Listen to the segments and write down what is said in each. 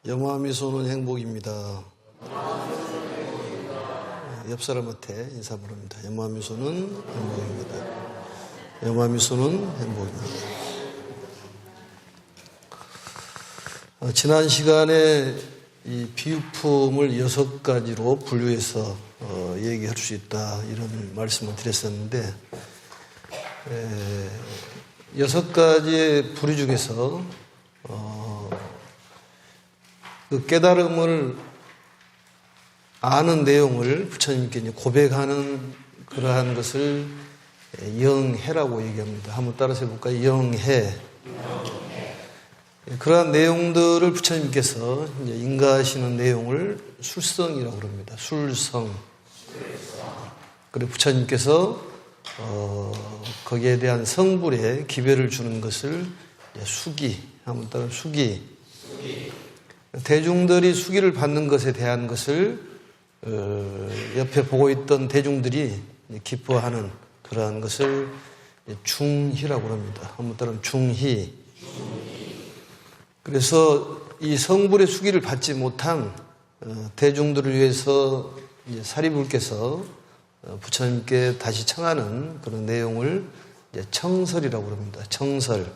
영화미소는 행복입니다. 옆 사람한테 인사 바랍니다. 영화미소는 행복입니다. 영화미소는 행복입니다. 지난 시간에 이 비유품을 6가지로 분류해서 얘기할 수 있다 이런 말씀을 드렸었는데 6가지의 부류 중에서 그 깨달음을 아는 내용을 부처님께 이제 고백하는 그러한 것을 영해라고 얘기합니다. 한번 따라서 해볼까요? 영해. 그러한 내용들을 부처님께서 이제 인가하시는 내용을 술성이라고 합니다. 술성. 그리고 부처님께서 거기에 대한 성불에 기별을 주는 것을 수기. 한번 따라 수기. 대중들이 수기를 받는 것에 대한 것을 옆에 보고 있던 대중들이 기뻐하는 그러한 것을 중희라고 합니다. 한번 따라 중희. 그래서 이 성불의 수기를 받지 못한 대중들을 위해서 이제 사리불께서 부처님께 다시 청하는 그런 내용을 이제 청설이라고 합니다. 청설.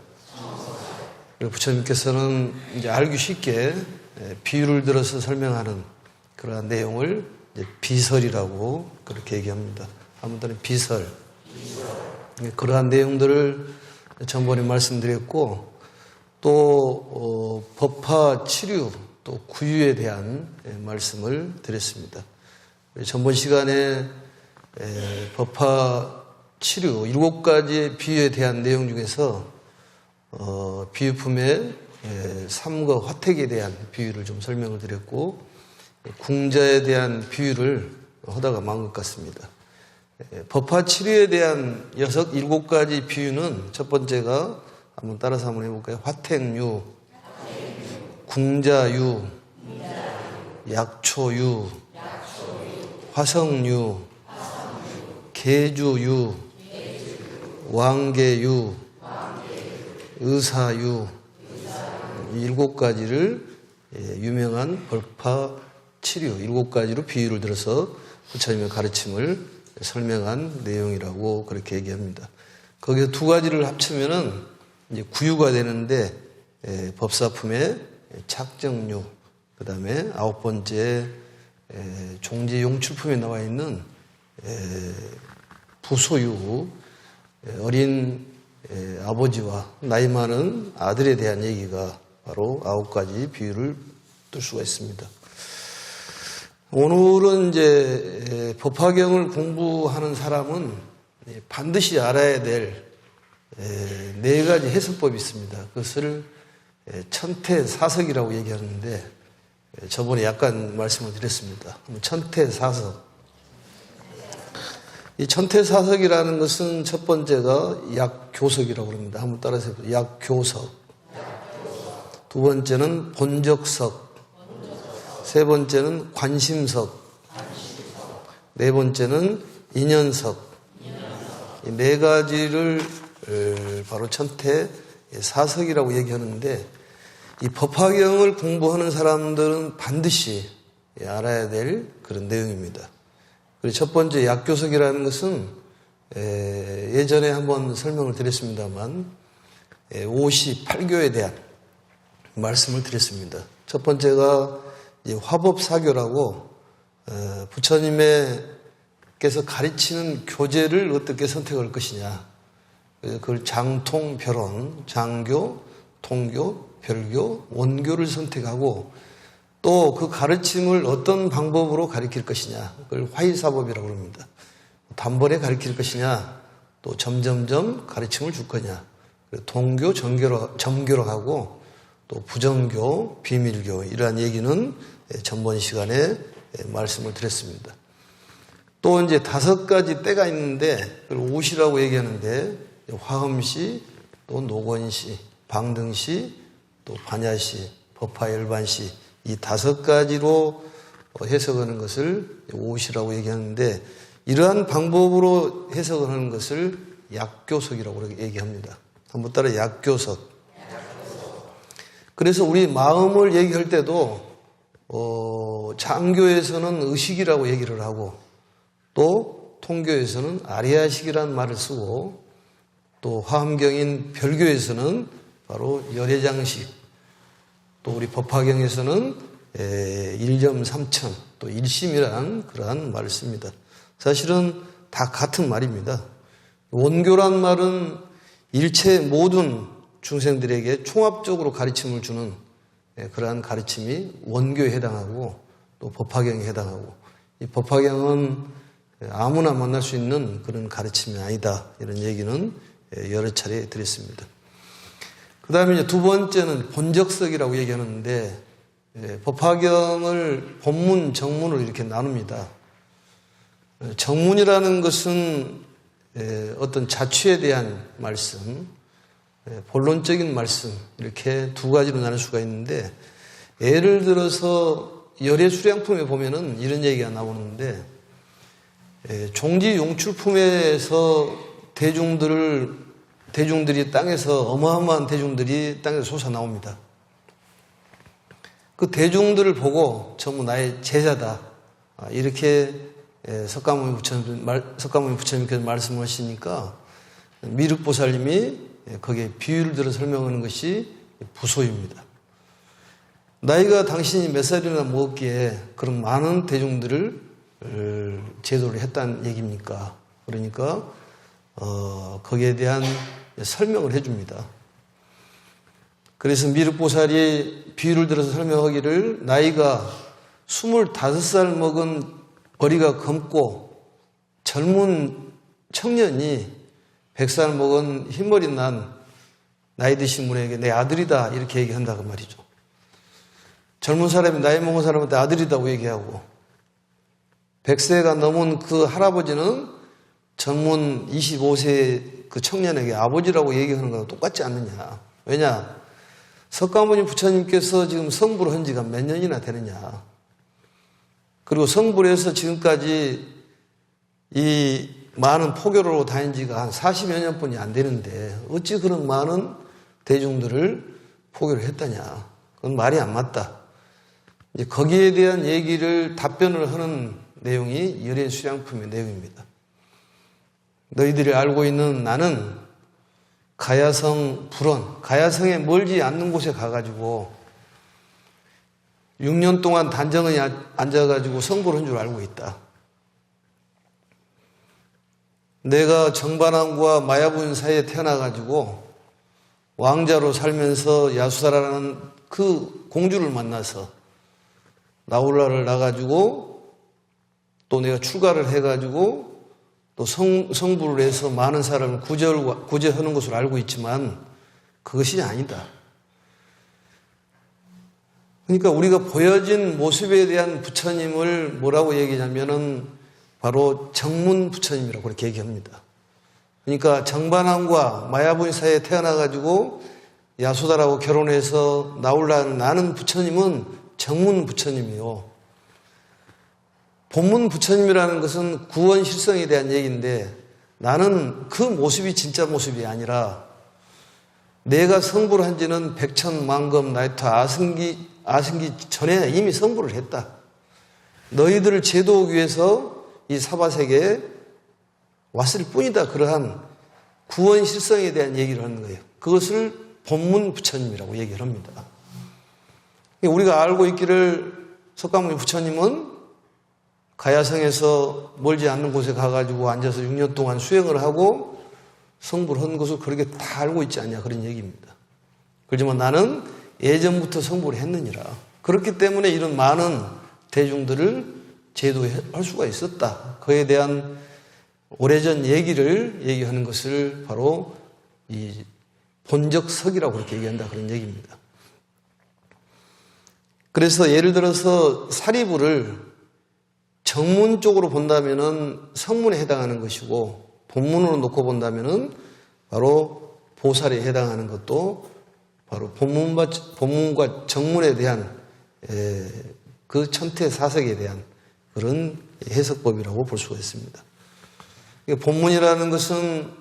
그리고 부처님께서는 이제 알기 쉽게 비유를 들어서 설명하는 그러한 내용을 이제 비설이라고 그렇게 얘기합니다. 아무튼 비설. 그러한 내용들을 전번에 말씀드렸고 또 법화 치류 또 구유에 대한 말씀을 드렸습니다. 전번 시간에 법화 치류 7가지의 비유에 대한 내용 중에서 비유품의 삼거 화택에 대한 비유를 좀 설명을 드렸고 궁자에 대한 비유를 하다가 만 것 같습니다. 법화 치료에 대한 7가지 비유는 첫 번째가 한번 따라서 한번 해볼까요? 화택유, 궁자유, 약초유, 화성유, 계주유, 왕계유, 의사유 7가지를 유명한 법화 치료 7가지로 비유를 들어서 부처님의 가르침을 설명한 내용이라고 그렇게 얘기합니다. 거기서 2가지를 합치면은 이제 구유가 되는데 법사품의 착정유, 그 다음에 9번째 종지 용출품에 나와 있는 부소유, 어린 아버지와 나이 많은 아들에 대한 얘기가 바로 9가지 비유를 뜰 수가 있습니다. 오늘은 이제 법화경을 공부하는 사람은 반드시 알아야 될 4가지 해석법이 있습니다. 그것을 천태사석이라고 얘기하는데 저번에 약간 말씀을 드렸습니다. 천태사석. 이 천태사석이라는 것은 첫 번째가 약교석이라고 합니다. 한번 따라서 해보세요. 약교석. 2번째는 본적석. 3번째는 관심석. 4번째는 인연석. 이 4가지를 바로 천태사석이라고 얘기하는데 이 법화경을 공부하는 사람들은 반드시 알아야 될 그런 내용입니다. 그리고 첫 번째 약교석이라는 것은 예전에 한번 설명을 드렸습니다만 58교에 대한 말씀을 드렸습니다. 첫 번째가 화법사교라고 부처님께서 가르치는 교재를 어떻게 선택할 것이냐. 그걸 장통, 별원, 장교, 통교, 별교, 원교를 선택하고 또 그 가르침을 어떤 방법으로 가르칠 것이냐. 그걸 화의사법이라고 합니다. 단번에 가르칠 것이냐. 또 점점점 가르침을 줄 거냐. 동교, 정교로 하고 또 부정교, 비밀교 이러한 얘기는 전번 시간에 말씀을 드렸습니다. 또 이제 5가지 때가 있는데 그걸 오시라고 얘기하는데 화엄시, 또 노건시, 방등시, 또 반야시, 법화열반시 이 5가지로 해석하는 것을 오시라고 얘기하는데 이러한 방법으로 해석을 하는 것을 약교석이라고 얘기합니다. 한번 따라 약교석. 그래서 우리 마음을 얘기할 때도 장교에서는 의식이라고 얘기를 하고 또 통교에서는 아리아식이라는 말을 쓰고 또 화엄경인 별교에서는 바로 열애장식, 또 우리 법화경에서는 일점삼천, 또 일심이란 그러한 말을 씁니다. 사실은 다 같은 말입니다. 원교란 말은 일체 모든 중생들에게 총합적으로 가르침을 주는 그러한 가르침이 원교에 해당하고 또 법화경에 해당하고, 이 법화경은 아무나 만날 수 있는 그런 가르침이 아니다, 이런 얘기는 여러 차례 드렸습니다. 그 다음에 이제 두 번째는 본적석이라고 얘기하는데, 법화경을 본문, 정문으로 이렇게 나눕니다. 정문이라는 것은 어떤 자취에 대한 말씀, 본론적인 말씀, 이렇게 두 가지로 나눌 수가 있는데, 예를 들어서 열애수량품에 보면은 이런 얘기가 나오는데, 종지용출품에서 대중들이 땅에서, 어마어마한 대중들이 땅에서 솟아나옵니다. 그 대중들을 보고 전부 나의 제자다, 이렇게 석가모니 부처님께서 말씀하시니까 미륵보살님이 거기에 비유를 들어 설명하는 것이 부소입니다. 나이가 당신이 몇 살이나 먹었기에 그런 많은 대중들을 제도를 했다는 얘기입니까? 그러니까 거기에 대한 설명을 해줍니다. 그래서 미륵보살이 비유를 들어서 설명하기를, 나이가 25살 먹은 머리가 검고 젊은 청년이 100살 먹은 흰머리 난 나이 드신 분에게 내 아들이다, 이렇게 얘기한다고 말이죠. 젊은 사람이 나이 먹은 사람한테 아들이다고 얘기하고, 100세가 넘은 그 할아버지는 젊은 25세 그 청년에게 아버지라고 얘기하는 거랑 똑같지 않느냐. 왜냐? 석가모니 부처님께서 지금 성불을 한 지가 몇 년이나 되느냐. 그리고 성불에서 지금까지 이 많은 포교로 다닌 지가 한 40여 년뿐이 안 되는데 어찌 그런 많은 대중들을 포교를 했다냐. 그건 말이 안 맞다. 이제 거기에 대한 얘기를, 답변을 하는 내용이 열애수량품의 내용입니다. 너희들이 알고 있는 나는 가야성 불원, 가야성에 멀지 않는 곳에 가가지고 6년 동안 단정히 앉아가지고 성불을 한 줄 알고 있다. 내가 정반왕과 마야부인 사이에 태어나가지고 왕자로 살면서 야수다라는 그 공주를 만나서 나홀라를 나가지고 또 내가 출가를 해가지고 또 성불을 해서 많은 사람을 구제하는 것으로 알고 있지만 그것이 아니다. 그러니까 우리가 보여진 모습에 대한 부처님을 뭐라고 얘기하냐면은 바로 정문 부처님이라고 그렇게 얘기합니다. 그러니까 정반왕과 마야부인 사이에 태어나가지고 야소다라고 결혼해서 나올라는 나는 부처님은 정문 부처님이요. 본문 부처님이라는 것은 구원 실성에 대한 얘기인데, 나는 그 모습이 진짜 모습이 아니라 내가 성불을 한 지는 백천만금 나이터 아승기 전에 이미 성불을 했다. 너희들을 제도하기 위해서 이 사바세계에 왔을 뿐이다. 그러한 구원 실성에 대한 얘기를 하는 거예요. 그것을 본문 부처님이라고 얘기를 합니다. 우리가 알고 있기를 석가모니 부처님은 가야성에서 멀지 않는 곳에 가가지고 앉아서 6년 동안 수행을 하고 성불을 한 것을 그렇게 다 알고 있지 않냐, 그런 얘기입니다. 그렇지만 나는 예전부터 성불을 했느니라. 그렇기 때문에 이런 많은 대중들을 제도할 수가 있었다. 그에 대한 오래전 얘기를 얘기하는 것을 바로 이 본적석이라고 그렇게 얘기한다, 그런 얘기입니다. 그래서 예를 들어서 사리부를 정문 쪽으로 본다면은 성문에 해당하는 것이고, 본문으로 놓고 본다면은 바로 보살에 해당하는 것도 바로 본문과 정문에 대한 그 천태사석에 대한 그런 해석법이라고 볼 수가 있습니다. 본문이라는 것은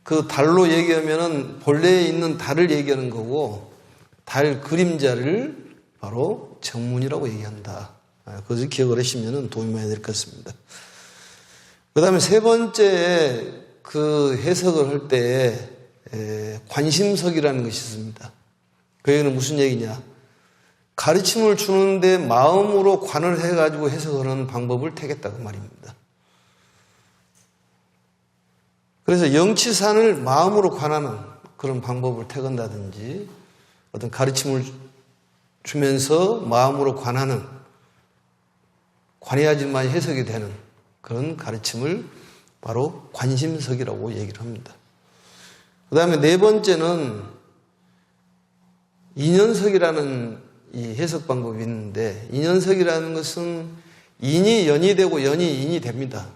그 달로 얘기하면은 본래에 있는 달을 얘기하는 거고, 달 그림자를 바로 정문이라고 얘기한다. 그것을 기억을 하시면 도움이 많이 될 것 같습니다. 그 다음에 세 번째 그 해석을 할 때 관심석이라는 것이 있습니다. 그 얘기는 무슨 얘기냐? 가르침을 주는데 마음으로 관을 해가지고 해석하는 방법을 택했다고 말입니다. 그래서 영치산을 마음으로 관하는 그런 방법을 택한다든지 어떤 가르침을 주면서 마음으로 관하는 관해야지만 해석이 되는 그런 가르침을 바로 관심석이라고 얘기를 합니다. 그 다음에 네 번째는 인연석이라는 이 해석 방법이 있는데 인연석이라는 것은 인이 연이 되고 연이 인이 됩니다.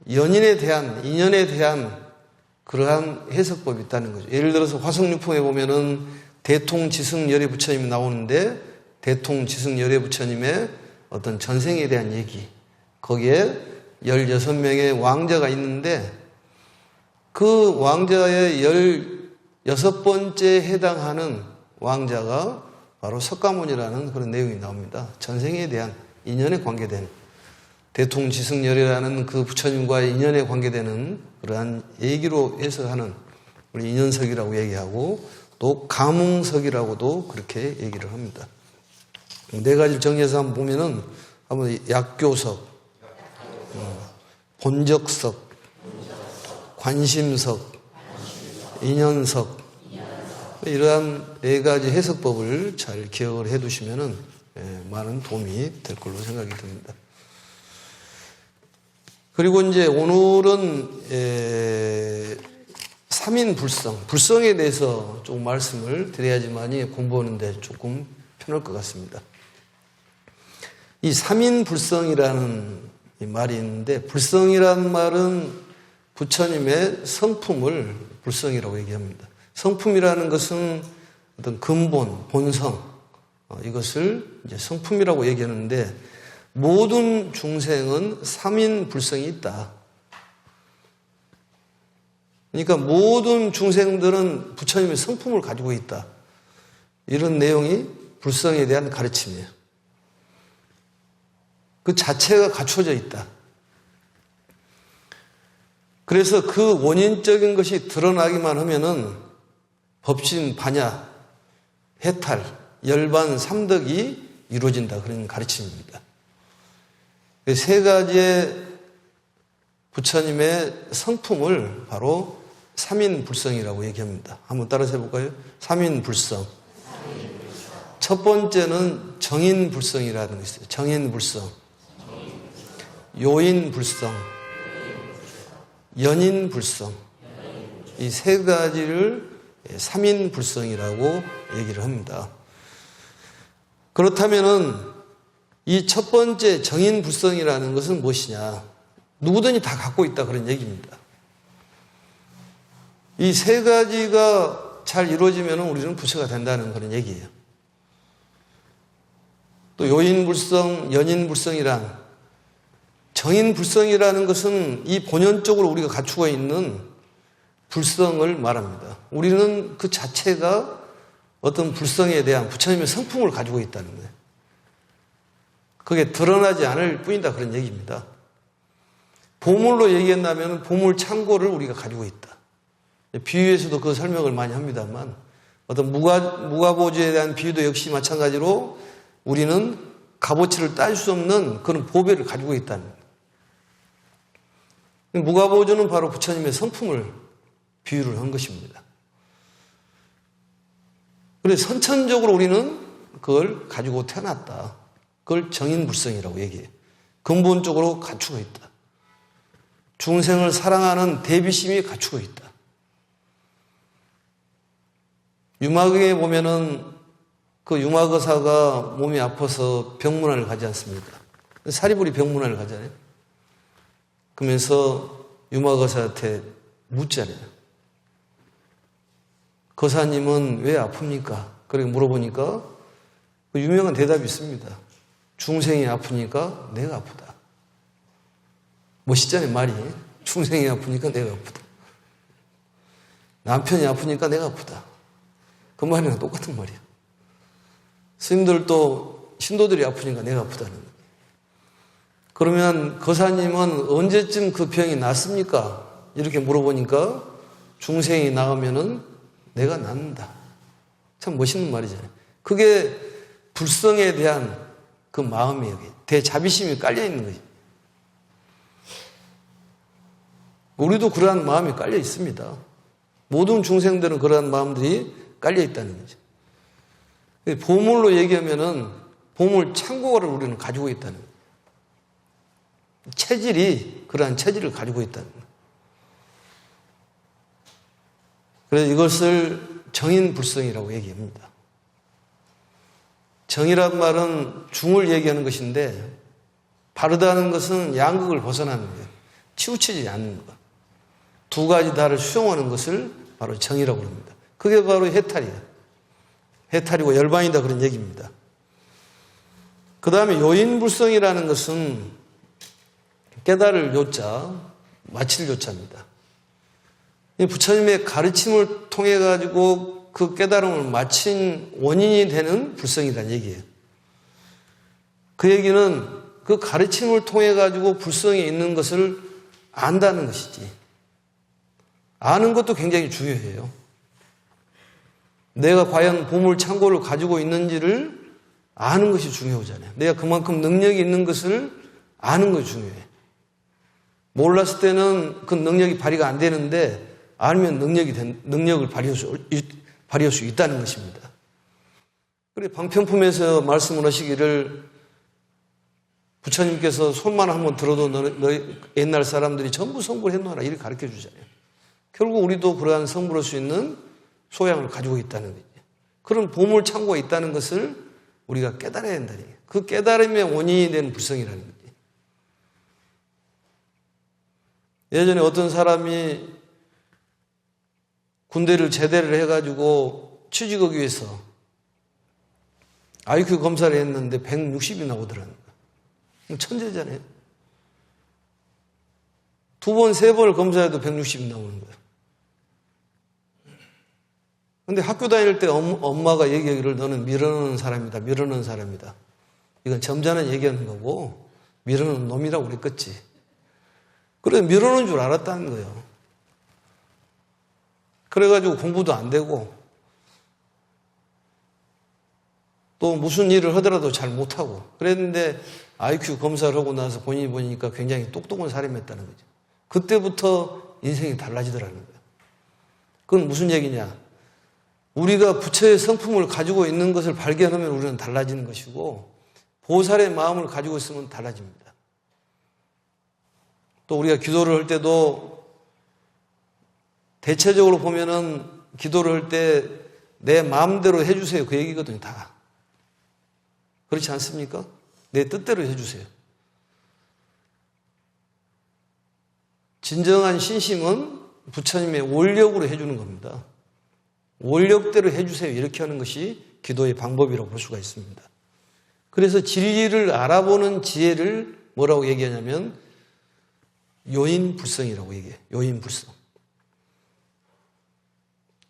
인연에 대한 그러한 해석법이 있다는 거죠. 예를 들어서 화성유풍에 보면은 대통지승열애 부처님이 나오는데 대통지승열애 부처님의 어떤 전생에 대한 얘기, 거기에 16명의 왕자가 있는데 그 왕자의 16번째에 해당하는 왕자가 바로 석가모니라는 그런 내용이 나옵니다. 전생에 대한 인연에 관계된 대통지승열애라는 그 부처님과의 인연에 관계되는 그러한 얘기로 해석하는 우리 인연석이라고 얘기하고 또 감흥석이라고도 그렇게 얘기를 합니다. 네 가지를 정리해서 한번 보면은 한번 약교석, 본적석, 관심석, 인연석 이러한 네 가지 해석법을 잘 기억을 해 두시면은 많은 도움이 될 걸로 생각이 듭니다. 그리고 이제 오늘은 불성에 대해서 조금 말씀을 드려야지만이 공부하는데 조금 편할 것 같습니다. 이 삼인불성이라는 이 말이 있는데 불성이라는 말은 부처님의 성품을 불성이라고 얘기합니다. 성품이라는 것은 어떤 근본, 본성 이것을 이제 성품이라고 얘기하는데 모든 중생은 삼인불성이 있다. 그러니까 모든 중생들은 부처님의 성품을 가지고 있다. 이런 내용이 불성에 대한 가르침이에요. 그 자체가 갖춰져 있다. 그래서 그 원인적인 것이 드러나기만 하면은 법신, 반야, 해탈, 열반, 삼덕이 이루어진다. 그런 가르침입니다. 세 가지의 부처님의 성품을 바로 삼인불성이라고 얘기합니다. 한번 따라서 해볼까요? 삼인불성. 첫 번째는 정인불성이라는 것이 있어요. 정인불성. 요인불성. 연인불성. 이 세 가지를 삼인불성이라고 얘기를 합니다. 그렇다면은 이 첫 번째 정인불성이라는 것은 무엇이냐? 누구든지 다 갖고 있다 그런 얘기입니다. 이 세 가지가 잘 이루어지면 우리는 부처가 된다는 그런 얘기예요. 또 요인불성, 연인불성이란 정인불성이라는 것은 이 본연적으로 우리가 갖추고 있는 불성을 말합니다. 우리는 그 자체가 어떤 불성에 대한 부처님의 성품을 가지고 있다는 거예요. 그게 드러나지 않을 뿐이다 그런 얘기입니다. 보물로 얘기한다면 보물 창고를 우리가 가지고 있다. 비유에서도 그 설명을 많이 합니다만 어떤 무가보주에 대한 비유도 역시 마찬가지로 우리는 값어치를 따질 수 없는 그런 보배를 가지고 있다는 거예요. 무가보주는 바로 부처님의 성품을 비유를 한 것입니다. 그래서 선천적으로 우리는 그걸 가지고 태어났다. 그걸 정인불성이라고 얘기해요. 근본적으로 갖추고 있다. 중생을 사랑하는 대비심이 갖추고 있다. 유마경에 보면은 그 유마거사가 몸이 아파서 병문안을 가지 않습니까? 사리부리 병문안을 가잖아요. 그러면서 유마거사한테 묻잖아요. 거사님은 왜 아픕니까? 그렇게 물어보니까 그 유명한 대답이 있습니다. 중생이 아프니까 내가 아프다. 멋있잖아요, 말이. 중생이 아프니까 내가 아프다. 남편이 아프니까 내가 아프다. 그 말이랑 똑같은 말이야. 스님들도 신도들이 아프니까 내가 아프다는 거예요. 그러면 거사님은 언제쯤 그 병이 낫습니까? 이렇게 물어보니까 중생이 나가면은 내가 낫는다. 참 멋있는 말이잖아요. 그게 불성에 대한 그 마음이에요. 대자비심이 깔려 있는 거지. 우리도 그러한 마음이 깔려 있습니다. 모든 중생들은 그러한 마음들이 깔려 있다는 거죠. 보물로 얘기하면은 보물 창고를 우리는 가지고 있다는 거예요. 체질이 그러한 체질을 가지고 있다는 거예요. 그래서 이것을 정인불성이라고 얘기합니다. 정이란 말은 중을 얘기하는 것인데 바르다는 것은 양극을 벗어나는 거예요. 치우치지 않는 것. 두 가지 다를 수용하는 것을 바로 정이라고 합니다. 그게 바로 해탈이에요. 해탈이고 열반이다 그런 얘기입니다. 그 다음에 요인불성이라는 것은 깨달을 요자, 마칠 요자입니다. 부처님의 가르침을 통해 가지고 그 깨달음을 마친 원인이 되는 불성이라는 얘기예요. 그 얘기는 그 가르침을 통해 가지고 불성이 있는 것을 안다는 것이지. 아는 것도 굉장히 중요해요. 내가 과연 보물 창고를 가지고 있는지를 아는 것이 중요하잖아요. 내가 그만큼 능력이 있는 것을 아는 것이 중요해. 몰랐을 때는 그 능력이 발휘가 안 되는데 알면 능력을 발휘할 수 있다는 것입니다. 그래 방편품에서 말씀을 하시기를 부처님께서 손만 한번 들어도 너희 옛날 사람들이 전부 성불을 해놓아라 이렇게 가르쳐 주잖아요. 결국 우리도 그러한 성불할 수 있는 소양을 가지고 있다는 거죠. 그런 보물 창고가 있다는 것을 우리가 깨달아야 된다는 거예요. 그 깨달음의 원인이 되는 불성이라는 거죠. 예전에 어떤 사람이 군대를 제대를 해가지고 취직하기 위해서 IQ 검사를 했는데 160이 나오더라는 거예요. 천재잖아요. 두 번, 세 번을 검사해도 160이 나오는 거예요. 근데 학교 다닐 때 엄마가 얘기하기를 너는 밀어넣는 사람이다. 밀어넣는 사람이다. 이건 점잖은 얘기하는 거고 밀어넣는 놈이라고 그랬겠지. 그래 밀어넣는 줄 알았다는 거예요. 그래가지고 공부도 안 되고 또 무슨 일을 하더라도 잘 못하고 그랬는데 IQ 검사를 하고 나서 본인이 보니까 굉장히 똑똑한 사람이었다는 거죠. 그때부터 인생이 달라지더라는 거예요. 그건 무슨 얘기냐? 우리가 부처의 성품을 가지고 있는 것을 발견하면 우리는 달라지는 것이고 보살의 마음을 가지고 있으면 달라집니다. 또 우리가 기도를 할 때도 대체적으로 보면은 기도를 할 때 내 마음대로 해주세요. 그 얘기거든요, 다. 그렇지 않습니까? 내 뜻대로 해주세요. 진정한 신심은 부처님의 원력으로 해주는 겁니다. 원력대로 해주세요. 이렇게 하는 것이 기도의 방법이라고 볼 수가 있습니다. 그래서 진리를 알아보는 지혜를 뭐라고 얘기하냐면 요인불성이라고 얘기해요. 요인불성.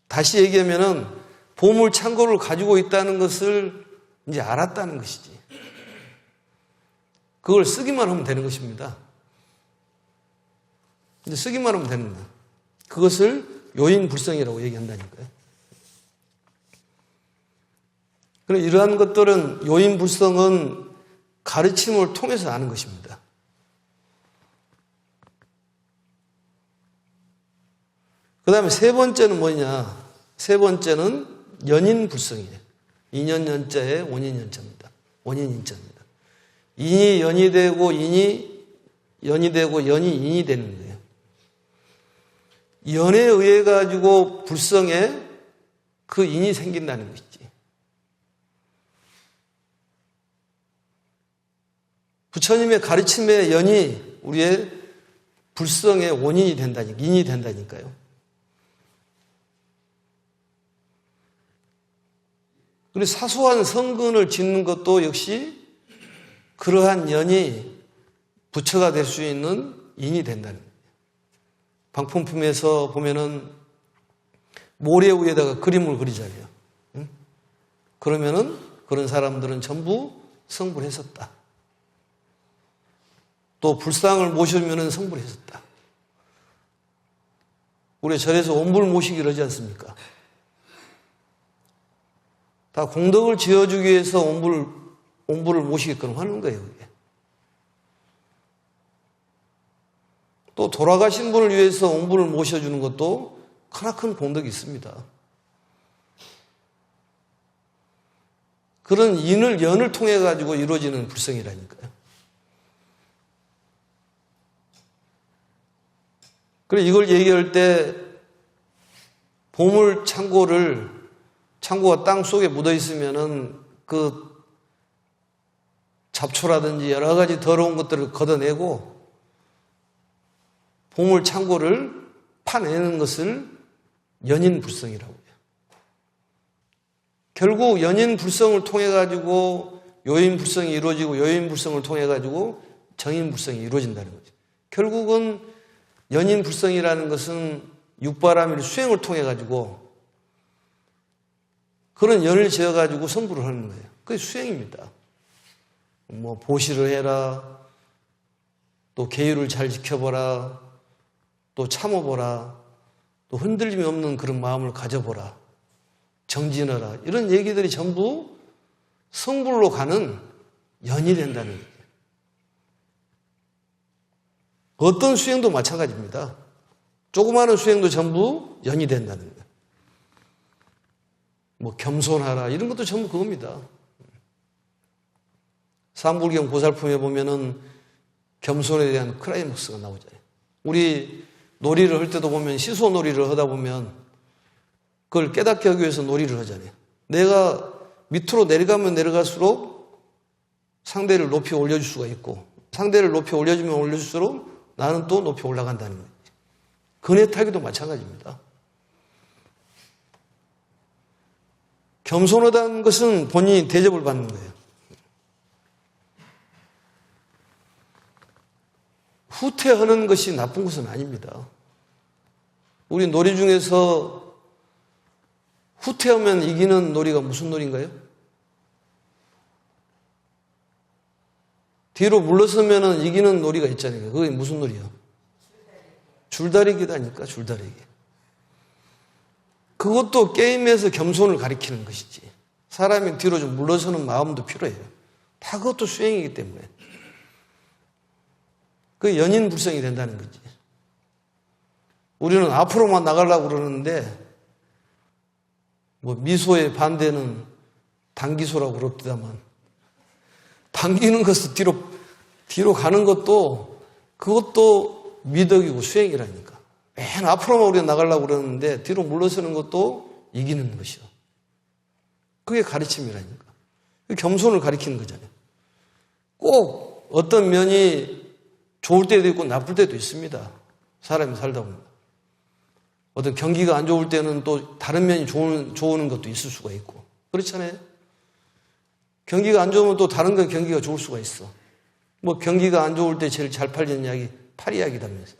다시 얘기하면은 보물 창고를 가지고 있다는 것을 이제 알았다는 것이지. 그걸 쓰기만 하면 되는 것입니다. 이제 쓰기만 하면 되는 거예요. 그것을 요인불성이라고 얘기한다니까요. 그럼 이러한 것들은 요인불성은 가르침을 통해서 아는 것입니다. 그 다음에 세 번째는 뭐냐? 세 번째는 연인불성이에요. 인연연자의 원인연자입니다. 원인인자입니다. 인이 연이 되고 인이 연이 되고 연이 인이 되는 거예요. 연에 의해 가지고 불성에 그 인이 생긴다는 것이지. 부처님의 가르침의 연이 우리의 불성의 원인이 된다니까, 인이 된다니까요. 그리고 사소한 성근을 짓는 것도 역시 그러한 연이 부처가 될 수 있는 인이 된다는 거예요. 방품품에서 보면은 모래 위에다가 그림을 그리잖아요. 그러면은 그런 사람들은 전부 성불을 했었다. 또 불상을 모시면은 성불을 했었다. 우리 절에서 온불 모시기를 하지 않습니까? 다 공덕을 지어주기 위해서 온불을 모시게끔 하는 거예요. 그게. 또 돌아가신 분을 위해서 온불을 모셔주는 것도 크나큰 공덕이 있습니다. 그런 연을 통해 가지고 이루어지는 불성이라니까요. 그래 이걸 얘기할 때 보물 창고가 땅 속에 묻어 있으면은 그 잡초라든지 여러 가지 더러운 것들을 걷어내고 보물 창고를 파내는 것을 연인불성이라고 해요. 결국 연인불성을 통해 가지고 요인불성이 이루어지고 요인불성을 통해 가지고 정인불성이 이루어진다는 거죠. 결국은 연인불성이라는 것은 육바라밀 수행을 통해 가지고 그런 연을 지어 가지고 성불을 하는 거예요. 그게 수행입니다. 뭐 보시를 해라, 또 계율을 잘 지켜보라, 또 참아보라, 또 흔들림이 없는 그런 마음을 가져보라, 정진하라, 이런 얘기들이 전부 성불로 가는 연이 된다는 거예요. 어떤 수행도 마찬가지입니다. 조그마한 수행도 전부 연이 된다는 거예요. 뭐 겸손하라 이런 것도 전부 그겁니다. 삼불경 보살품에 보면은 겸손에 대한 클라이막스가 나오잖아요. 우리 놀이를 할 때도 보면 시소 놀이를 하다 보면 그걸 깨닫게 하기 위해서 놀이를 하잖아요. 내가 밑으로 내려가면 내려갈수록 상대를 높이 올려줄 수가 있고 상대를 높이 올려주면 올려줄수록 나는 또 높이 올라간다는 거예요. 그네 타기도 마찬가지입니다. 겸손하다는 것은 본인이 대접을 받는 거예요. 후퇴하는 것이 나쁜 것은 아닙니다. 우리 놀이 중에서 후퇴하면 이기는 놀이가 무슨 놀이인가요? 뒤로 물러서면 이기는 놀이가 있잖아요. 그게 무슨 놀이요? 줄다리기다니까, 줄다리기. 그것도 게임에서 겸손을 가리키는 것이지. 사람이 뒤로 좀 물러서는 마음도 필요해요. 다 그것도 수행이기 때문에. 그게 연인불성이 된다는 거지. 우리는 앞으로만 나가려고 그러는데 뭐 미소의 반대는 당기소라고 그럽디다만 당기는 것은 뒤로 가는 것도 그것도 미덕이고 수행이라니까. 맨 앞으로만 우리가 나가려고 그러는데 뒤로 물러서는 것도 이기는 것이요. 그게 가르침이라니까. 겸손을 가리키는 거잖아요. 꼭 어떤 면이 좋을 때도 있고 나쁠 때도 있습니다. 사람이 살다 보면. 어떤 경기가 안 좋을 때는 또 다른 면이 좋은 것도 있을 수가 있고. 그렇잖아요. 경기가 안 좋으면 또 다른 건 경기가 좋을 수가 있어. 뭐 경기가 안 좋을 때 제일 잘 팔리는 약이 파리약이다면서.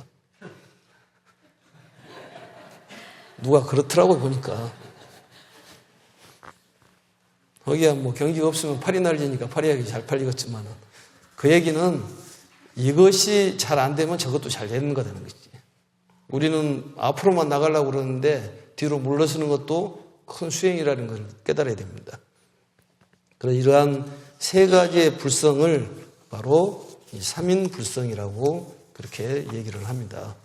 누가 그렇더라고 보니까. 거기야 뭐 경기가 없으면 팔이 날리니까 파리약이 잘 팔리겠지만 그 얘기는 이것이 잘 안 되면 저것도 잘 되는 거라는 거지. 우리는 앞으로만 나가려고 그러는데 뒤로 물러서는 것도 큰 수행이라는 걸 깨달아야 됩니다. 그래서 이러한 세 가지의 불성을 바로 삼인불성이라고 그렇게 얘기를 합니다.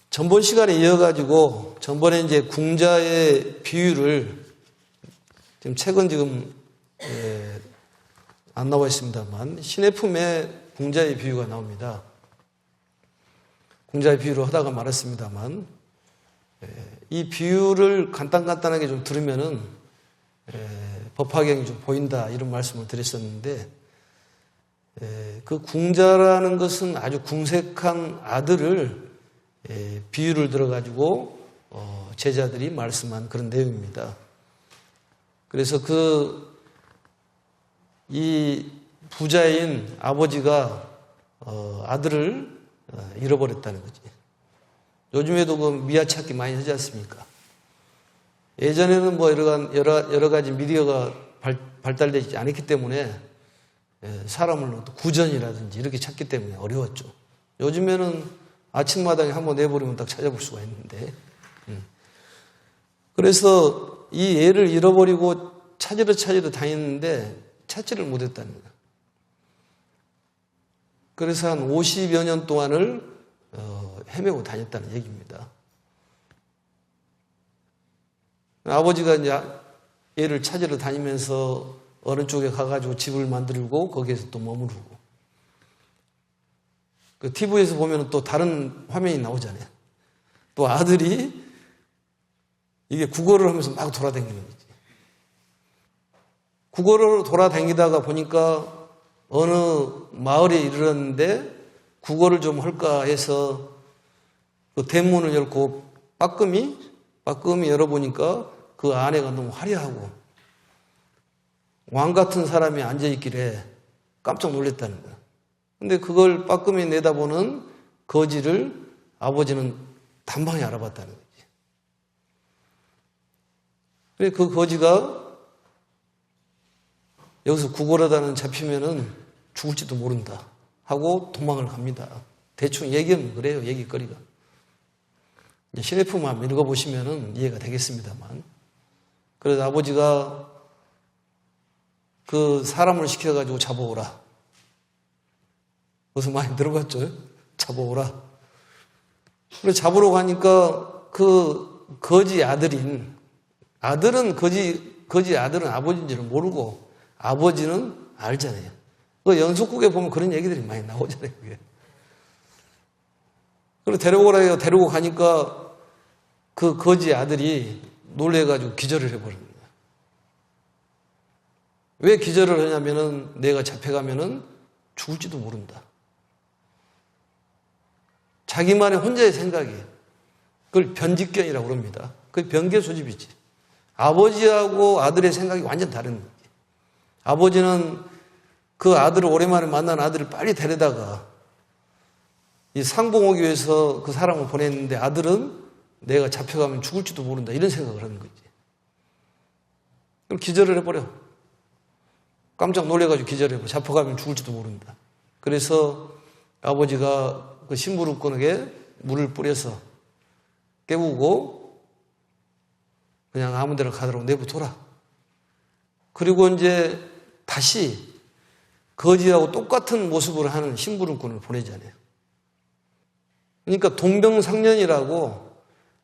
전번 시간에 이어가지고 전번에 이제 궁자의 비유를 책은 안 나와 있습니다만 신의 품에 궁자의 비유가 나옵니다. 궁자의 비유를 하다가 말았습니다만 이 비유를 간단하게 좀 들으면은 법화경이 좀 보인다 이런 말씀을 드렸었는데 그 궁자라는 것은 아주 궁색한 아들을 비유를 들어가지고 제자들이 말씀한 그런 내용입니다. 그래서 이 부자인 아버지가 아들을 잃어버렸다는 거지. 요즘에도 그 미아 찾기 많이 하지 않습니까? 예전에는 뭐 여러 가지 미디어가 발달되지 않았기 때문에 사람을 구전이라든지 이렇게 찾기 때문에 어려웠죠. 요즘에는 아침마당에 한번 내버리면 딱 찾아볼 수가 있는데, 그래서 이 애를 잃어버리고 찾으러 다녔는데 찾지를 못했다는 거예요. 그래서 한 50여 년 동안을 헤매고 다녔다는 얘기입니다. 아버지가 이제 얘를 찾으러 다니면서 어느 쪽에 가가지고 집을 만들고 거기에서 또 머무르고, 그 TV에서 보면 또 다른 화면이 나오잖아요. 또 아들이 이게 국어를 하면서 막 돌아다니는 거지. 국어를 돌아다니다가 보니까 어느 마을에 이르렀는데 국어를 좀 할까 해서 그 대문을 열고 빠끔히 열어보니까 그 안에가 너무 화려하고 왕 같은 사람이 앉아있길래 깜짝 놀랐다는 거야. 근데 그걸 빠끔히 내다보는 거지를 아버지는 단방에 알아봤다는 거지. 그래, 그 거지가 여기서 구걸하다는 잡히면은 죽을지도 모른다 하고 도망을 갑니다. 대충 얘기하면 그래요, 얘기거리가. 시네프만 읽어보시면은 이해가 되겠습니다만. 그래서 아버지가 그 사람을 시켜가지고 잡아오라. 무슨 많이 들어봤죠? 잡아오라. 그래서 잡으러 가니까 그 거지 아들은 거지 아들은 아버지인지는 모르고 아버지는 알잖아요. 그 연속국에 보면 그런 얘기들이 많이 나오잖아요. 그게. 그래서 데려오라 해서 데리고 가니까 그 거지 아들이 놀래가지고 기절을 해버린 거예요. 왜 기절을 하냐면은 내가 잡혀가면은 죽을지도 모른다. 자기만의 혼자의 생각이에요. 그걸 변직견이라고 그럽니다. 그게 변개 소집이지. 아버지하고 아들의 생각이 완전 다른 거지. 아버지는 그 아들을 오랜만에 만난 아들을 빨리 데려다가 이 상봉하기 위해서 그 사람을 보냈는데 아들은 내가 잡혀가면 죽을지도 모른다 이런 생각을 하는 거지. 그럼 기절을 해버려. 깜짝 놀래가지고 기절해버려. 잡혀가면 죽을지도 모른다. 그래서 아버지가 그 심부름꾼에게 물을 뿌려서 깨우고 그냥 아무 데나 가도록 내버려둬라. 그리고 이제 다시 거지하고 똑같은 모습을 하는 심부름꾼을 보내잖아요. 그러니까 동병상련이라고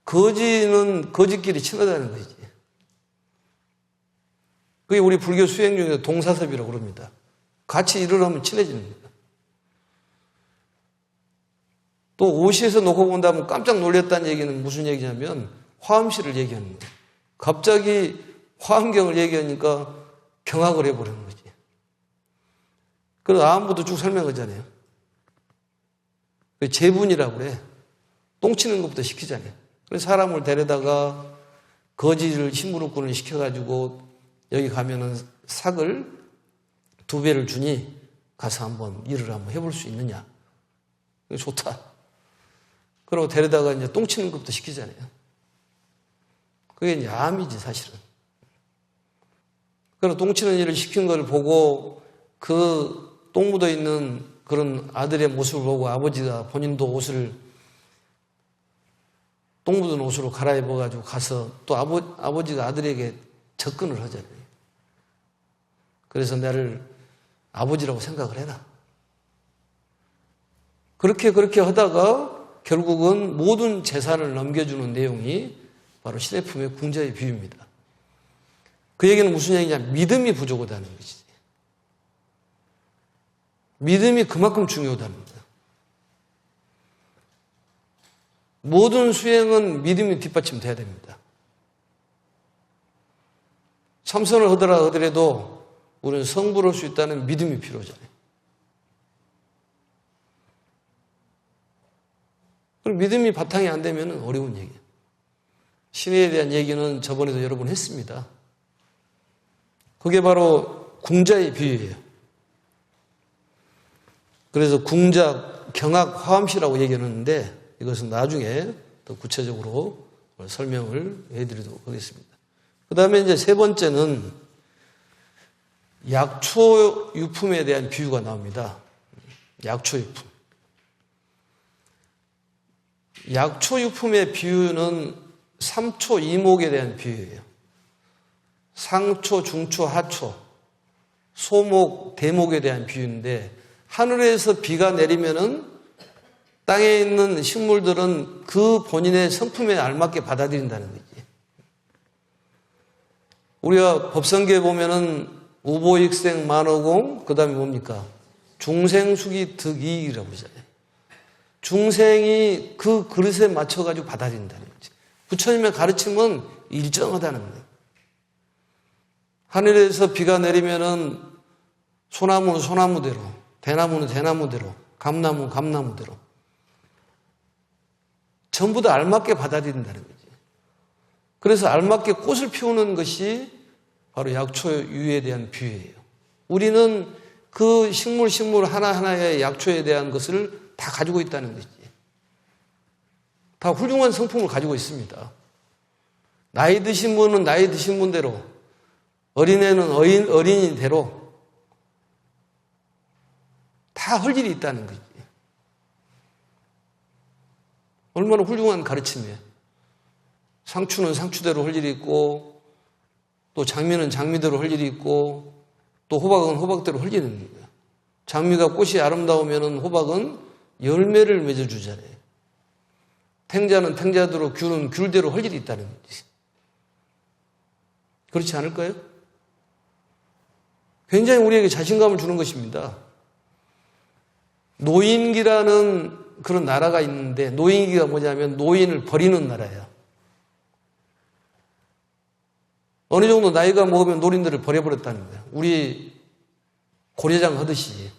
거지는 거지끼리 친하다는 거지. 그게 우리 불교 수행 중에서 동사섭이라고 그럽니다. 같이 일을 하면 친해지는 거예요. 또 오시에서 놓고 본다면 깜짝 놀랐다는 얘기는 무슨 얘기냐면 화엄시를 얘기하는 거예요. 갑자기 화엄경을 얘기하니까 경악을 해버리는 거지. 그래서 아함부터 쭉 설명하잖아요. 제분이라고 그래. 똥 치는 것부터 시키잖아요. 그래서 사람을 데려다가 거지를 심부름꾼을 시켜가지고 여기 가면은 삭을 2배를 주니 가서 한번 일을 한번 해볼 수 있느냐. 좋다. 그러고 데려다가 이제 똥 치는 것부터 시키잖아요. 그게 이제 암이지, 사실은. 그래서 똥 치는 일을 시킨 걸 보고 그 똥 묻어 있는 그런 아들의 모습을 보고 아버지가 본인도 똥 묻은 옷으로 갈아입어가지고 가서 또 아버지가 아들에게 접근을 하잖아요. 그래서 나를 아버지라고 생각을 해라. 그렇게 하다가 결국은 모든 재산을 넘겨주는 내용이 바로 시네품의 궁자의 비유입니다. 그 얘기는 무슨 얘기냐? 믿음이 부족하다는 것이지. 믿음이 그만큼 중요하다는 거예요. 모든 수행은 믿음이 뒷받침돼야 됩니다. 참선을 하더라도 우리는 성불을 할 수 있다는 믿음이 필요하잖아요. 그럼 믿음이 바탕이 안 되면 어려운 얘기예요. 신에 대한 얘기는 저번에도 여러 번 했습니다. 그게 바로 궁자의 비유예요. 그래서 궁자, 경악, 화엄시라고 얘기하는데 이것은 나중에 더 구체적으로 설명을 해드리도록 하겠습니다. 그 다음에 이제 세 번째는 약초유품에 대한 비유가 나옵니다. 약초유품. 약초유품의 비유는 삼초 이목에 대한 비유예요. 상초, 중초, 하초, 소목, 대목에 대한 비유인데 하늘에서 비가 내리면은 땅에 있는 식물들은 그 본인의 성품에 알맞게 받아들인다는 거지. 우리가 법성계에 보면은 우보익생 만호공, 그 다음에 뭡니까? 중생수기 득이라고 그러잖아요. 중생이 그 그릇에 맞춰가지고 받아들인다는 거지. 부처님의 가르침은 일정하다는 거예요. 하늘에서 비가 내리면은 소나무는 소나무대로, 대나무는 대나무대로, 감나무는 감나무대로 전부 다 알맞게 받아들인다는 거지. 그래서 알맞게 꽃을 피우는 것이 바로 약초유에 대한 비유예요. 우리는 그 식물 하나하나의 약초에 대한 것을 다 가지고 있다는 거지. 다 훌륭한 성품을 가지고 있습니다. 나이 드신 분은 나이 드신 분대로, 어린애는 어린이대로 다 할 일이 있다는 거지. 얼마나 훌륭한 가르침이에요. 상추는 상추대로 할 일이 있고, 또 장미는 장미대로 할 일이 있고, 또 호박은 호박대로 할 일이 있는 거예요. 장미가 꽃이 아름다우면 호박은 열매를 맺어주잖아요. 탱자는 탱자대로, 귤은 귤대로 할 일이 있다는 거지. 그렇지 않을까요? 굉장히 우리에게 자신감을 주는 것입니다. 노인기라는 그런 나라가 있는데, 노인기가 뭐냐면 노인을 버리는 나라예요. 어느 정도 나이가 먹으면 노인들을 버려버렸다는 거예요. 우리 고려장 하듯이.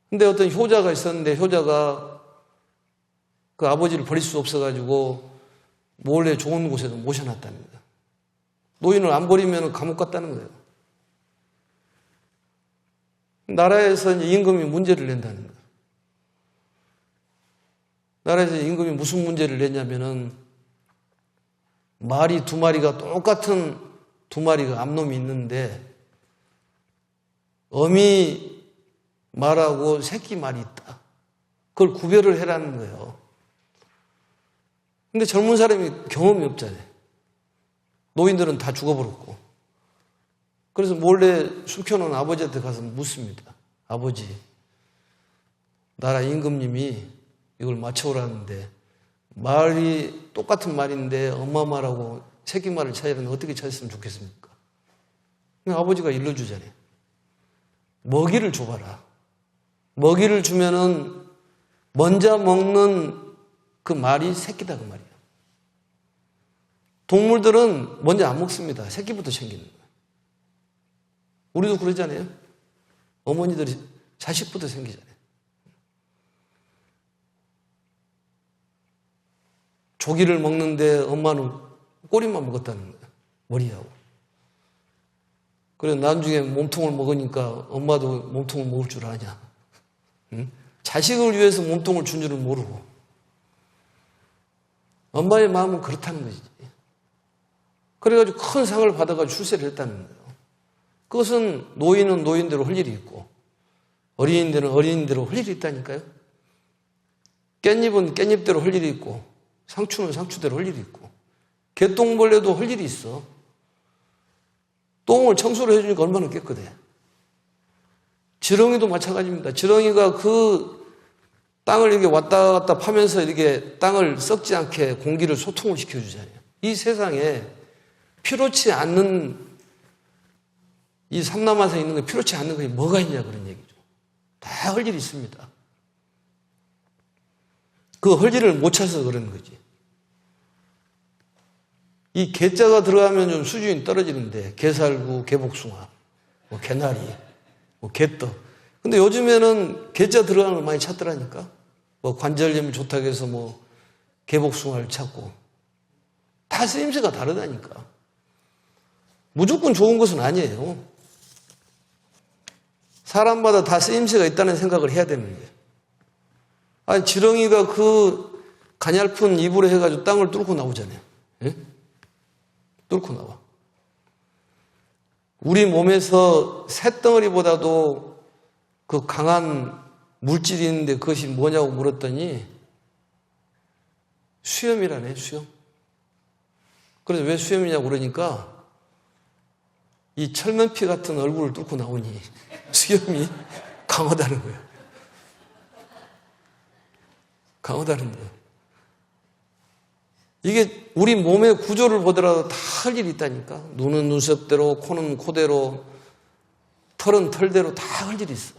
근데 어떤 효자가 있었는데, 효자가 그 아버지를 버릴 수 없어가지고 몰래 좋은 곳에도 모셔놨다는 거예요. 노인을 안 버리면 감옥 갔다는 거예요. 나라에서 이제 임금이 문제를 낸다는 거예요. 나라에서 임금이 무슨 문제를 냈냐면은, 말이 두 마리가 똑같은 두 마리가 암놈이 있는데, 어미 말하고 새끼 말이 있다. 그걸 구별을 해라는 거예요. 근데 젊은 사람이 경험이 없잖아요. 노인들은 다 죽어버렸고. 그래서 몰래 숨겨놓은 아버지한테 가서 묻습니다. 아버지, 나라 임금님이 이걸 맞춰오라는데, 말이 똑같은 말인데 엄마 말하고 새끼 말을 찾으려면 어떻게 찾았으면 좋겠습니까? 아버지가 일러주잖아요. 먹이를 줘봐라. 먹이를 주면은 먼저 먹는 그 말이 새끼다 그 말이에요. 동물들은 먼저 안 먹습니다. 새끼부터 챙기는 거예요. 우리도 그러잖아요. 어머니들이 자식부터 생기잖아요. 조기를 먹는데 엄마는 꼬리만 먹었다는 거예요. 머리하고. 그래서 나중에 몸통을 먹으니까 엄마도 몸통을 먹을 줄 아냐. 응? 자식을 위해서 몸통을 준 줄은 모르고. 엄마의 마음은 그렇다는 거지. 그래가지고 큰 상을 받아가지고 출세를 했다는 거예요. 그것은 노인은 노인대로 할 일이 있고, 어린이들은 어린이대로 할 일이 있다니까요. 깻잎은 깻잎대로 할 일이 있고, 상추는 상추대로 할 일이 있고, 개똥벌레도 할 일이 있어. 똥을 청소를 해주니까 얼마나 깨끗해. 지렁이도 마찬가지입니다. 지렁이가 그 땅을 이렇게 왔다 갔다 파면서 이렇게 땅을 썩지 않게 공기를 소통을 시켜주잖아요. 이 세상에 필요치 않는, 이 삼남한에 있는 게 필요치 않는 것이 뭐가 있냐 그런 얘기죠. 다 할 일이 있습니다. 그 할 일을 못 찾아서 그러는 거지. 이 개자가 들어가면 좀 수준이 떨어지는데, 개살구, 개복숭아, 뭐 개나리, 뭐 개떡. 근데 요즘에는 개자 들어가는 걸 많이 찾더라니까. 뭐 관절염이 좋다고 해서 뭐 개복숭아를 찾고. 다 쓰임새가 다르다니까. 무조건 좋은 것은 아니에요. 사람마다 다 쓰임새가 있다는 생각을 해야 되는 거예요. 아니, 지렁이가 그 가냘픈 입으로 해가지고 땅을 뚫고 나오잖아요. 예? 뚫고 나와. 우리 몸에서 쇳덩어리보다도 그 강한 물질이 있는데 그것이 뭐냐고 물었더니 수염이라네, 수염. 그래서 왜 수염이냐고 그러니까 이 철면피 같은 얼굴을 뚫고 나오니 수염이 강하다는 거예요. 강하다는 거예요. 이게 우리 몸의 구조를 보더라도 다 할 일이 있다니까. 눈은 눈썹대로, 코는 코대로, 털은 털대로 다 할 일이 있어.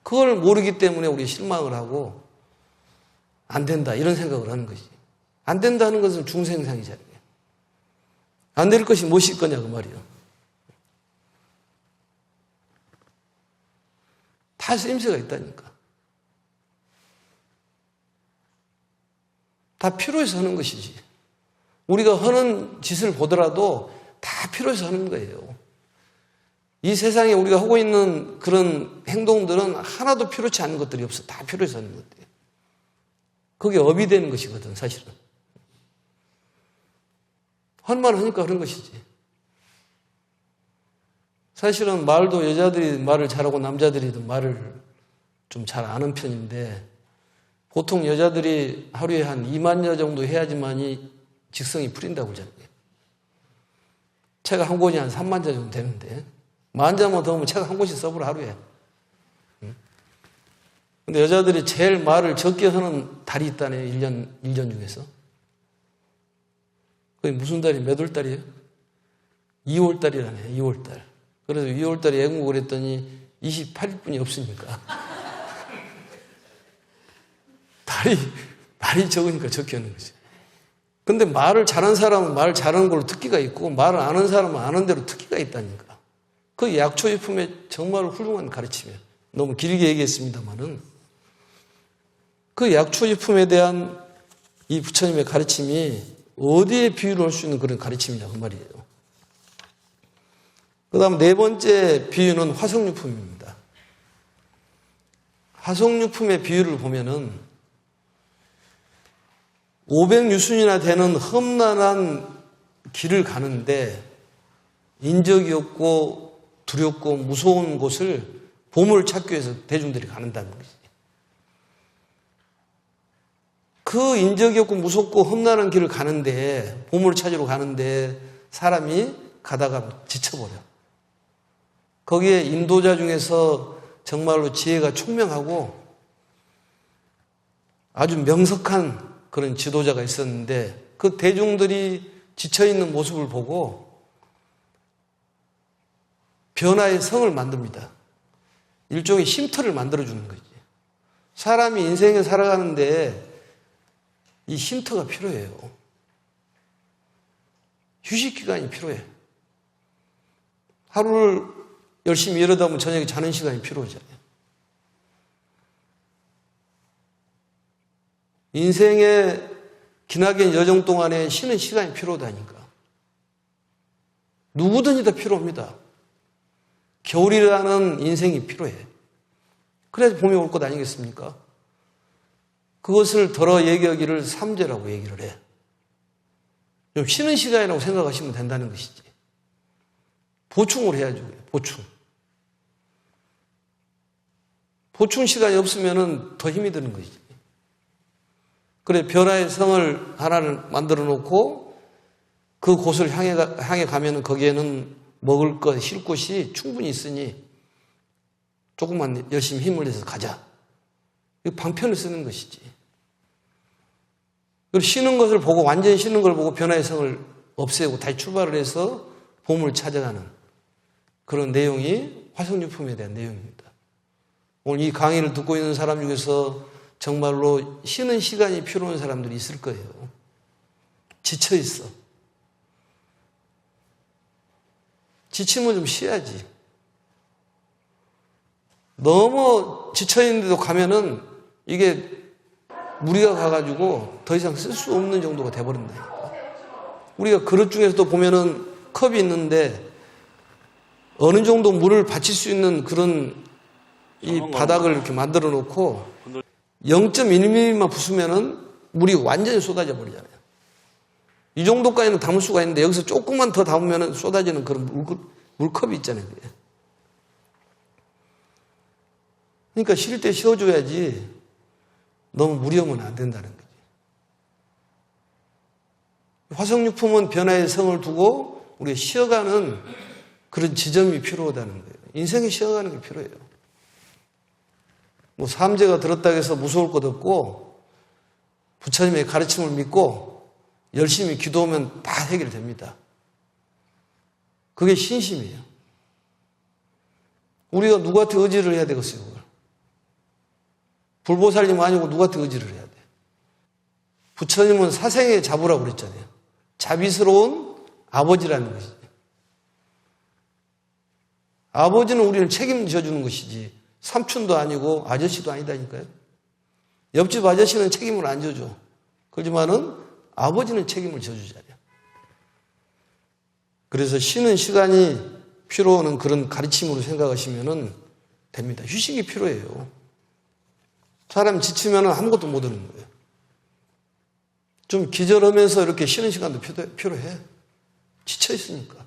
그걸 모르기 때문에 우리 실망을 하고 안 된다 이런 생각을 하는 것이. 안 된다는 것은 중생상이잖아요. 안 될 것이 무엇일 거냐 그 말이에요. 다 쓰임새가 있다니까. 다 필요해서 하는 것이지. 우리가 하는 짓을 보더라도 다 필요해서 하는 거예요. 이 세상에 우리가 하고 있는 그런 행동들은 하나도 필요치 않은 것들이 없어. 다 필요해서 하는 것들이에요. 그게 업이 되는 것이거든, 사실은. 할만 하니까 그런 것이지. 사실은 말도 여자들이 말을 잘하고 남자들이 말을 좀 잘 아는 편인데 보통 여자들이 하루에 한 2만 여 정도 해야지만이 직성이 풀린다고 그러잖아요. 책 한 권이 한 3만 자 정도 되는데 10,000자만 더 하면 책 한 권씩 써보라 하루에. 근데 여자들이 제일 말을 적게 하는 달이 있다네요. 1년 중에서. 그게 무슨 달이 몇 월 달이에요? 2월 달이라네요. 2월 달. 그래서 2월 달에 애국을 했더니 28일뿐이 없으니까. 달이 적으니까 적게 하는 거지. 근데 말을 잘하는 사람은 말 잘하는 걸로 특기가 있고 말을 안 하는 사람은 아는 대로 특기가 있다니까. 그 약초유품의 정말 훌륭한 가르침이에요. 너무 길게 얘기했습니다만은 그 약초유품에 대한 이 부처님의 가르침이 어디에 비유를 할 수 있는 그런 가르침이냐 그 말이에요. 그 다음 네 번째 비유는 화석유품입니다. 화석유품의 비유를 보면은 500유순이나 되는 험난한 길을 가는데 인적이 없고 두렵고 무서운 곳을 보물을 찾기 위해서 대중들이 가는다는 것이지. 그 인적이 없고 무섭고 험난한 길을 가는데 보물을 찾으러 가는데 사람이 가다가 지쳐버려. 거기에 인도자 중에서 정말로 지혜가 총명하고 아주 명석한 그런 지도자가 있었는데 그 대중들이 지쳐있는 모습을 보고 변화의 성을 만듭니다. 일종의 쉼터를 만들어주는 거지. 사람이 인생에 살아가는데 이 쉼터가 필요해요. 휴식기간이 필요해. 하루를 열심히 일하다 보면 저녁에 자는 시간이 필요하잖아요. 인생의 기나긴 여정 동안에 쉬는 시간이 필요하다니까. 누구든지 다 필요합니다. 겨울이라는 인생이 필요해. 그래서 봄이 올 것 아니겠습니까? 그것을 덜어 얘기하기를 삼재라고 얘기를 해. 좀 쉬는 시간이라고 생각하시면 된다는 것이지. 보충을 해야죠. 보충. 보충 시간이 없으면 더 힘이 드는 것이지. 그래 변화의 성을 하나를 만들어 놓고 그 곳을 향해 가면 거기에는 먹을 것, 쉴 곳이 충분히 있으니 조금만 열심히 힘을 내서 가자. 방편을 쓰는 것이지. 그리고 쉬는 것을 보고 완전히 쉬는 걸 보고 변화의 성을 없애고 다시 출발을 해서 봄을 찾아가는 그런 내용이 화석유품에 대한 내용입니다. 오늘 이 강의를 듣고 있는 사람 중에서 정말로 쉬는 시간이 필요한 사람들이 있을 거예요. 지쳐 있어. 지치면 좀 쉬어야지. 너무 지쳐 있는데도 가면은 이게 무리가 가가지고 더 이상 쓸 수 없는 정도가 돼버린다니까. 우리가 그릇 중에서도 보면은 컵이 있는데 어느 정도 물을 받칠 수 있는 그런 이 바닥을 이렇게 만들어 놓고 0.1mm만 부수면은 물이 완전히 쏟아져 버리잖아요. 이 정도까지는 담을 수가 있는데 여기서 조금만 더 담으면 쏟아지는 그런 물컵이 있잖아요. 그러니까 쉴 때 쉬어줘야지 너무 무리하면 안 된다는 거지. 화석유품은 변화의 성을 두고 우리가 쉬어가는 그런 지점이 필요하다는 거예요. 인생에 쉬어가는 게 필요해요. 뭐 삼재가 들었다고 해서 무서울 것 없고 부처님의 가르침을 믿고 열심히 기도하면 다 해결됩니다. 그게 신심이에요. 우리가 누구한테 의지를 해야 되겠어요, 그걸. 불보살님 아니고 누구한테 의지를 해야 돼. 부처님은 사생에 자부라고 그랬잖아요. 자비스러운 아버지라는 것이지. 아버지는 우리는 책임져 주는 것이지 삼촌도 아니고 아저씨도 아니다니까요. 옆집 아저씨는 책임을 안 져줘. 그렇지만은 아버지는 책임을 져주잖아요. 그래서 쉬는 시간이 필요한 그런 가르침으로 생각하시면 됩니다. 휴식이 필요해요. 사람 지치면 아무것도 못 하는 거예요. 좀 기절하면서 이렇게 쉬는 시간도 필요해. 지쳐있으니까.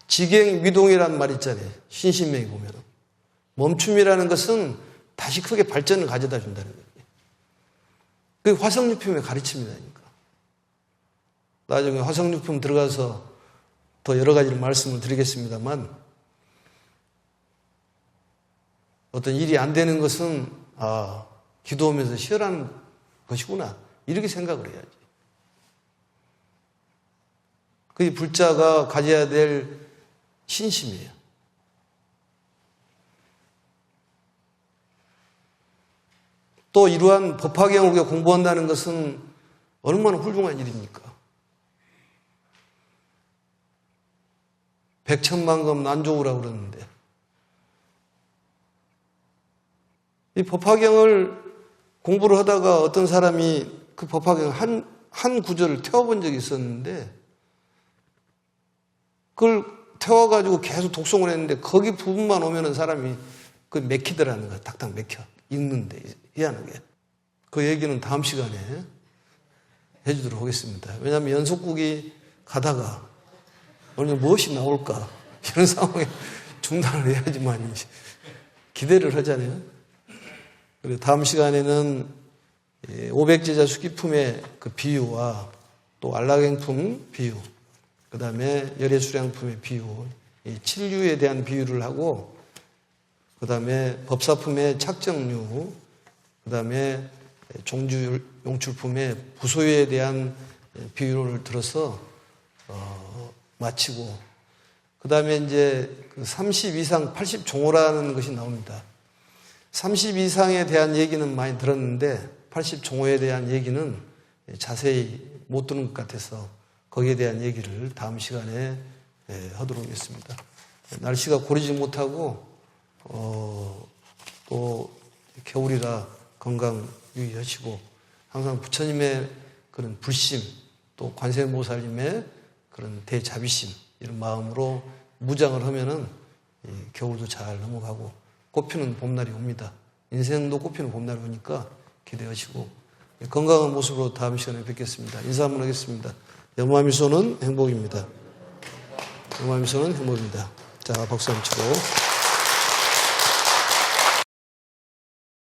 지갱미동이라는 말 있잖아요. 신신명에 보면. 멈춤이라는 것은 다시 크게 발전을 가져다 준다는 거예요. 그게 화석유품의 가르침이라니까. 나중에 화석유품 들어가서 더 여러 가지를 말씀을 드리겠습니다만 어떤 일이 안 되는 것은 기도하면서 쉬어라는 것이구나. 이렇게 생각을 해야지. 그게 불자가 가져야 될 신심이에요. 또 이러한 법화경을 우리가 공부한다는 것은 얼마나 훌륭한 일입니까? 백천만금 난조우라고 그러는데 이 법화경을 공부를 하다가 어떤 사람이 그 법화경 한 구절을 태워본 적이 있었는데 그걸 태워가지고 계속 독송을 했는데 거기 부분만 오면은 사람이 그 맥히더라는 거야. 딱딱 맥혀. 읽는데 희한하게. 그 얘기는 다음 시간에 해주도록 하겠습니다. 왜냐하면 연속국이 가다가 오늘 무엇이 나올까 이런 상황에 중단을 해야지만 기대를 하잖아요. 그리고 다음 시간에는 500제자 수기품의 그 비유와 또 안락행품 비유, 그 다음에 열애수량품의 비유, 이 칠류에 대한 비유를 하고, 그 다음에 법사품의 착정류, 그 다음에 종주 용출품의 부소유에 대한 비유를 들어서 마치고, 그 다음에 이제 그 30 이상 80 종호라는 것이 나옵니다. 30 이상에 대한 얘기는 많이 들었는데 80 종호에 대한 얘기는 자세히 못 듣는 것 같아서 거기에 대한 얘기를 다음 시간에 하도록 하겠습니다. 날씨가 고르지 못하고 또 겨울이라 건강 유의하시고 항상 부처님의 그런 불심 또 관세음보살님의 그런 대자비심 이런 마음으로 무장을 하면은 겨울도 잘 넘어가고 꽃피는 봄날이 옵니다. 인생도 꽃피는 봄날이 오니까 기대하시고 건강한 모습으로 다음 시간에 뵙겠습니다. 인사 한번 하겠습니다. 영마미소는 행복입니다. 영마미소는 행복입니다. 자, 박수 한번 치고.